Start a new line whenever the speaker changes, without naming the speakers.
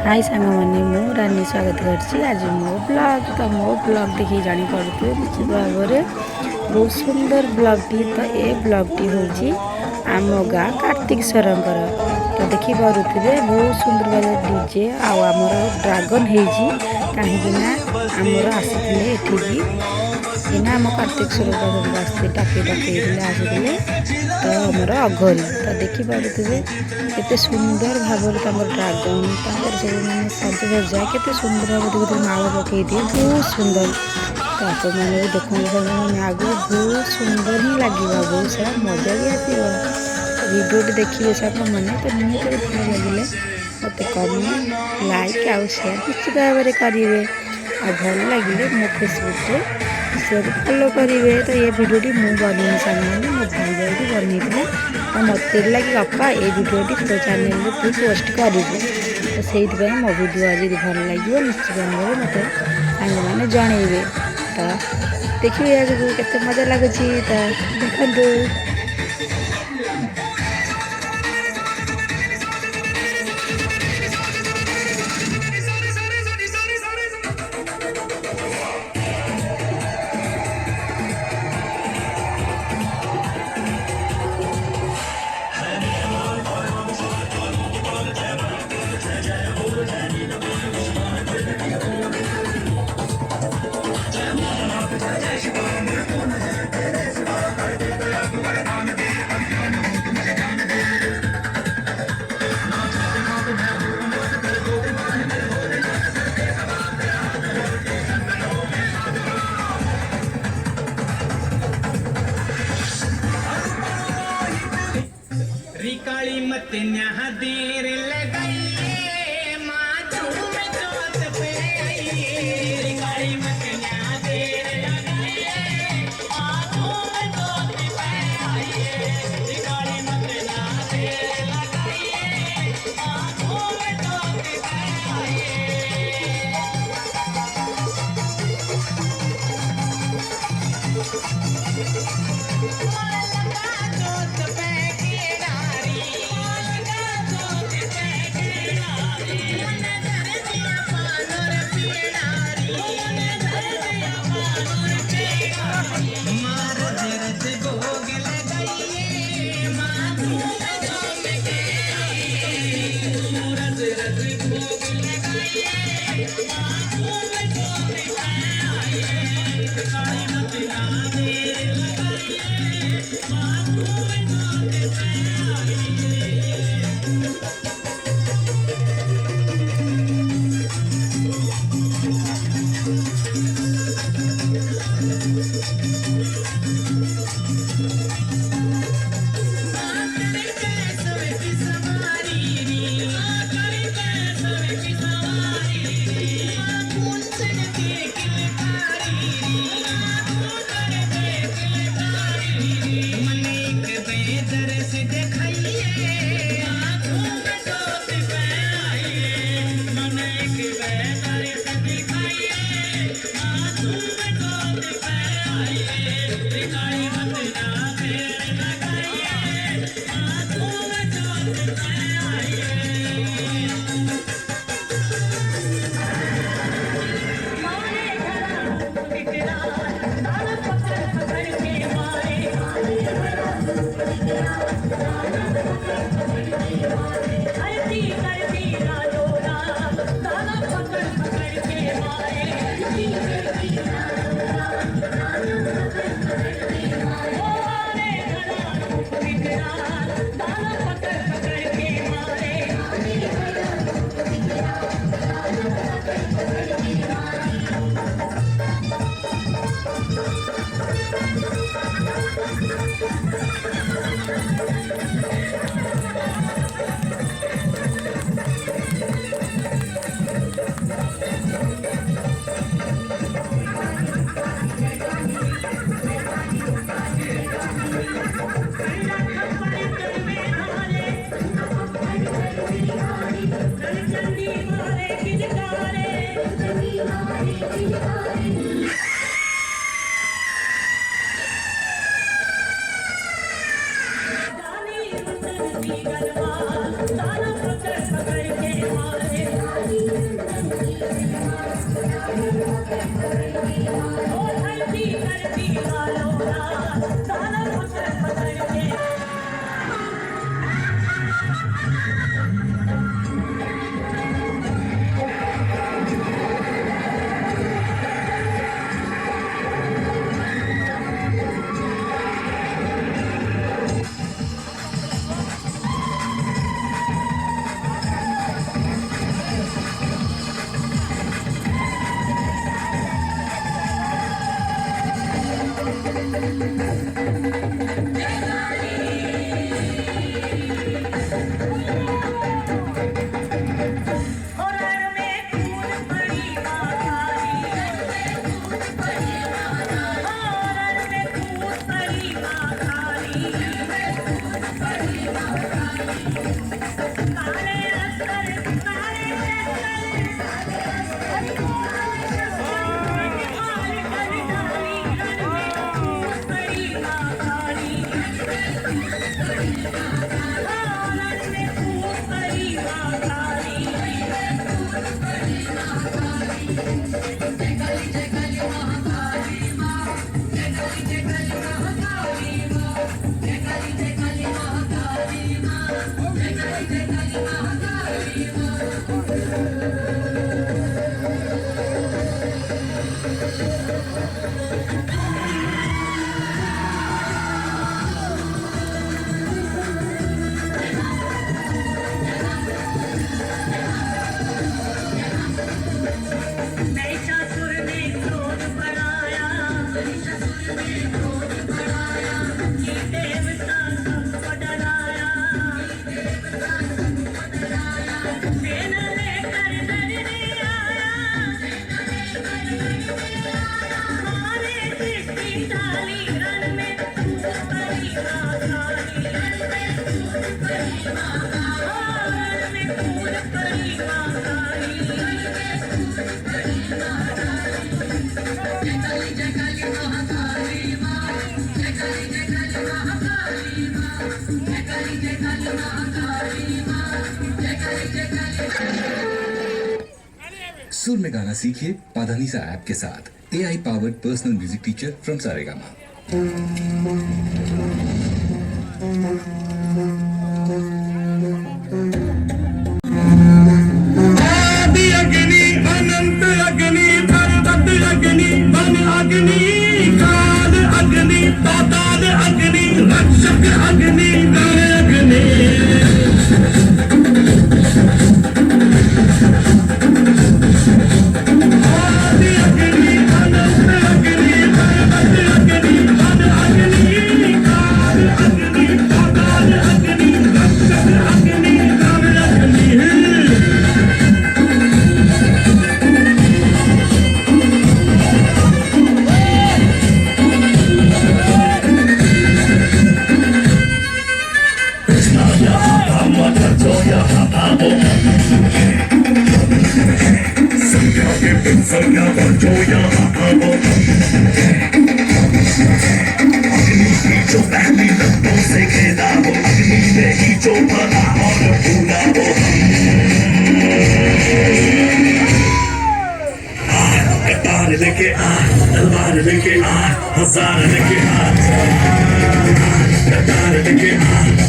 हाय सांग मैंने मु रानी स्वागत कर आज मो ब्लॉग तो मो ब्लॉग देखिए जापे निश्चित भाव में बहुत सुंदर ब्लॉगटी तो ये ब्लॉगटी हूँ आम गाँ कार्तिकेश्वर तो देखिपे बहुत सुंदर भाव डीजे आमर ड्रागन होती कहीं आमर आसी एना आम कार्तिकेश्वर आसते डाके आसते तो आमर अघरी तो देखिपे केते सुंदर भाव ड्रागन सब मैंने सजसजा के सुंदर भाव माल पकई दिए बहुत सुंदर तो आप मैंने भी देखते आगे बहुत सुंदर ही लगे बहुत सारा मजा भी आसो भिडियो देखिए से मैंने तो निहत भल लगे मत कमेंट लाइक आउ शेयर निश्चित भाव में करेंगे आ भल लगे मो फेसबुक फॉलो करेंगे तो ये भिडियोटी मुझे बनई सामने मो भाई जाए बनई तो मत लगे अपा ये भिडियोटी तो चैनल में तू पोस्ट करू तो से मो भिडियो आज भल लगे निश्चित भाव में मत सांग मैंने जनइबे तो देखिए आज के मजा लगुच तो देखु
रिकाली मत न्याह देर लगाइए माँ झूम जोत पे आइए रिकाली मत न्याह देर लगाइए माँ झूम जोत पे आइए रिकाली मत न्याह देर लगाइए माँ झूम जोत पे आइए जोत पे
सुर में गाना सीखिए पाधानीसा ऐप के साथ। AI powered personal music teacher from Saregama.
आदि अग्नि अनंत अग्नि पर्वत अग्नि वन अग्नि काल अग्नि पाताल अग्नि रक्षक अग्नि नर अग्नि आदि अग्नि अनंत अग्नि पर्वत अग्नि वन अग्नि काल अग्नि पाताल अग्नि रक्षक अग्नि नर अग्नि कतार लेके आ तलवार लेके आ हजार लेके आ कतार लेके आ